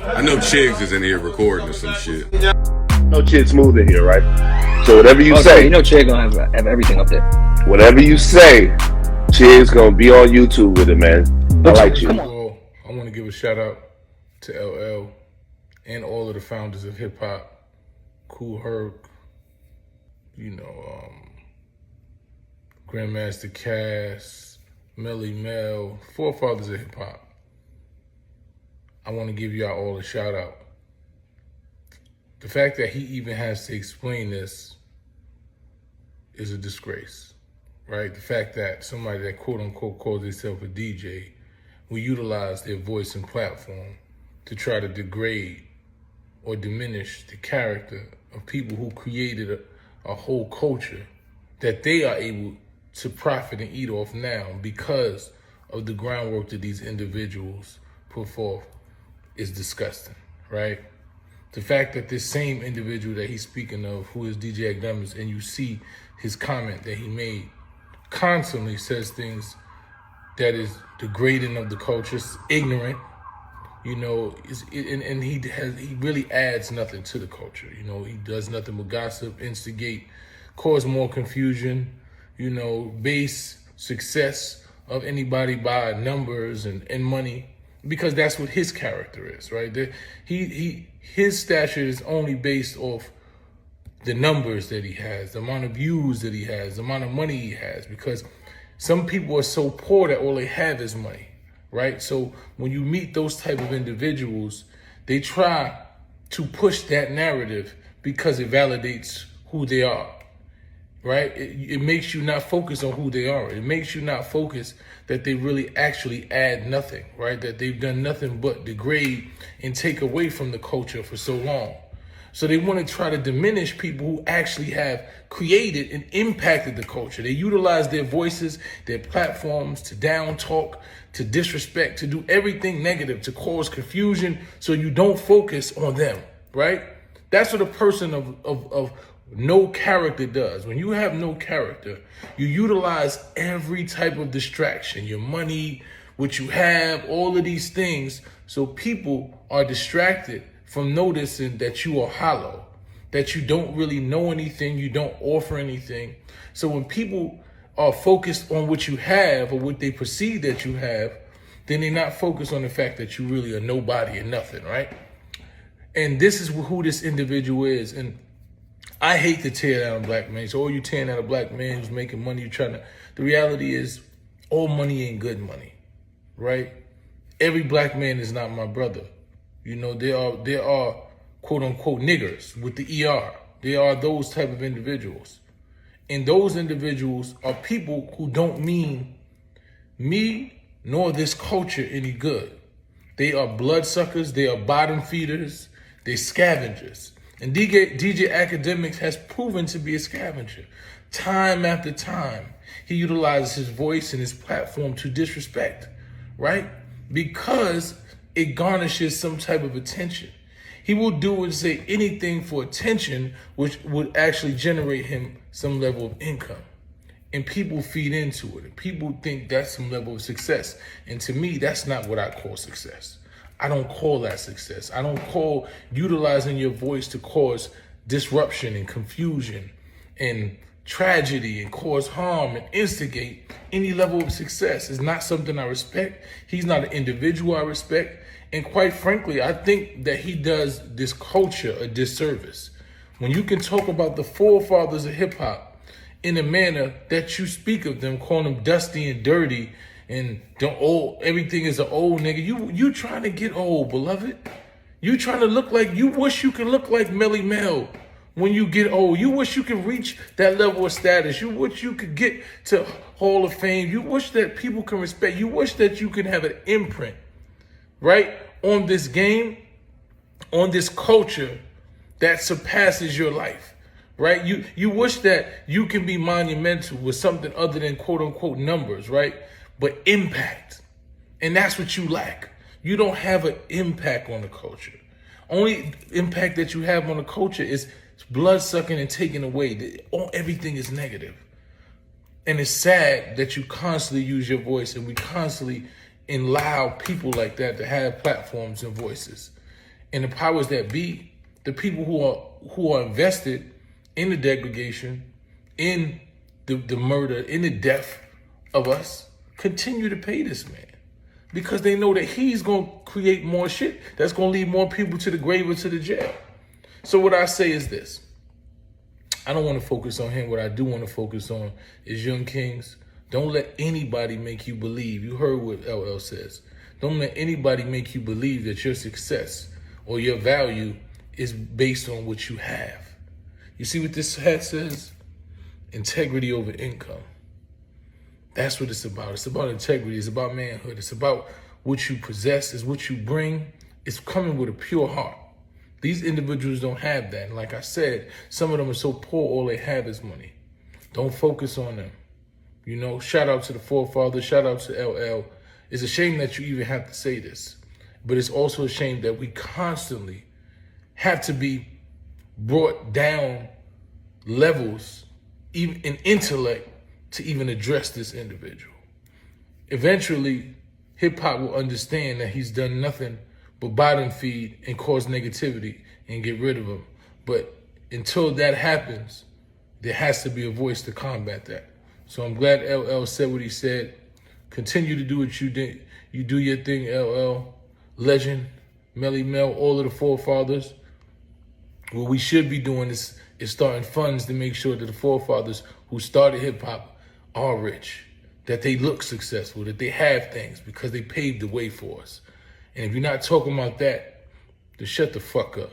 I know Chigs is in here recording or some shit. No Chid Smooth in here, right? So whatever you say, you know, Chid gonna have everything up there. whatever you say, Chid's gonna be on YouTube with it, man. I like you. Well, I want to give a shout out to LL and all of the founders of hip hop, Kool Herc, Grandmaster Cass, Melly Mel, forefathers of hip hop. I want to give y'all all a shout out. The fact that he even has to explain this is a disgrace, right? The fact that somebody that quote unquote calls themselves a DJ will utilize their voice and platform to try to degrade or diminish the character of people who created a whole culture that they are able to profit and eat off now because of the groundwork that these individuals put forth is disgusting, right? The fact that this same individual that he's speaking of, who is DJ Akademiks, and you see his comment that he made, constantly says things that is degrading of the culture, ignorant, and he really adds nothing to the culture. He does nothing but gossip, instigate, cause more confusion, base success of anybody by numbers and money, because that's what his character is, right? His stature is only based off the numbers that he has, the amount of views that he has, the amount of money he has, because some people are so poor that all they have is money, right? So when you meet those type of individuals, they try to push that narrative because it validates who they are, right? It makes you not focus on who they are. It makes you not focus that they really actually add nothing, right? That they've done nothing but degrade and take away from the culture for so long. So they want to try to diminish people who actually have created and impacted the culture. They utilize their voices, their platforms to down talk, to disrespect, to do everything negative, to cause confusion so you don't focus on them, right? That's what a person of no character does. When you have no character, you utilize every type of distraction, your money, what you have, all of these things, so people are distracted from noticing that you are hollow, that you don't really know anything, you don't offer anything. So when people are focused on what you have or what they perceive that you have, then they're not focused on the fact that you really are nobody and nothing, right? And this is who this individual is. And I hate to tear down a black man. So, you tearing down a black man who's making money, the reality is all money ain't good money, right? Every black man is not my brother. There are quote unquote niggers with the ER. There are those type of individuals. And those individuals are people who don't mean me nor this culture any good. They are bloodsuckers, they are bottom feeders, they're scavengers. And DJ Akademiks has proven to be a scavenger. Time after time, he utilizes his voice and his platform to disrespect, right? Because it garnishes some type of attention. He will do and say anything for attention, which would actually generate him some level of income. And people feed into it. And people think that's some level of success. And to me, that's not what I call success. I don't call that success. I don't call utilizing your voice to cause disruption and confusion and tragedy and cause harm and instigate any level of success. It's not something I respect. He's not an individual I respect. And quite frankly, I think that he does this culture a disservice. When you can talk about the forefathers of hip hop in a manner that you speak of them, calling them dusty and dirty and everything is an old nigga. You trying to get old, beloved. You trying to look like, you wish you could look like Melly Mel when you get old. You wish you could reach that level of status. You wish you could get to Hall of Fame. You wish that people can respect. You wish that you can have an imprint, right, on this game, on this culture that surpasses your life, right? You wish that you can be monumental with something other than quote unquote numbers, right? But impact. And that's what you lack. You don't have an impact on the culture. Only impact that you have on the culture is blood sucking and taking away. Everything is negative. And it's sad that you constantly use your voice and we constantly allow people like that to have platforms and voices. And the powers that be, the people who are invested in the degradation, in the murder, in the death of us, continue to pay this man. Because they know that he's going to create more shit that's going to lead more people to the grave or to the jail. So what I say is this. I don't want to focus on him. What I do want to focus on is young kings. Don't let anybody make you believe. You heard what LL says. Don't let anybody make you believe that your success or your value is based on what you have. You see what this hat says? Integrity over income. That's what it's about. It's about integrity. It's about manhood. It's about what you possess. It's what you bring. It's coming with a pure heart. These individuals don't have that. And like I said, some of them are so poor, all they have is money. Don't focus on them. You know, shout out to the forefathers. Shout out to LL. It's a shame that you even have to say this. But it's also a shame that we constantly have to be brought down levels, even in intellect, to even address this individual. Eventually, hip-hop will understand that he's done nothing but bottom feed and cause negativity and get rid of him. But until that happens, there has to be a voice to combat that. So I'm glad LL said what he said. Continue to do what you did. You do your thing, LL. Legend, Melly Mel, all of the forefathers. What we should be doing is starting funds to make sure that the forefathers who started hip-hop are rich, that they look successful, that they have things because they paved the way for us. And if you're not talking about that, then shut the fuck up.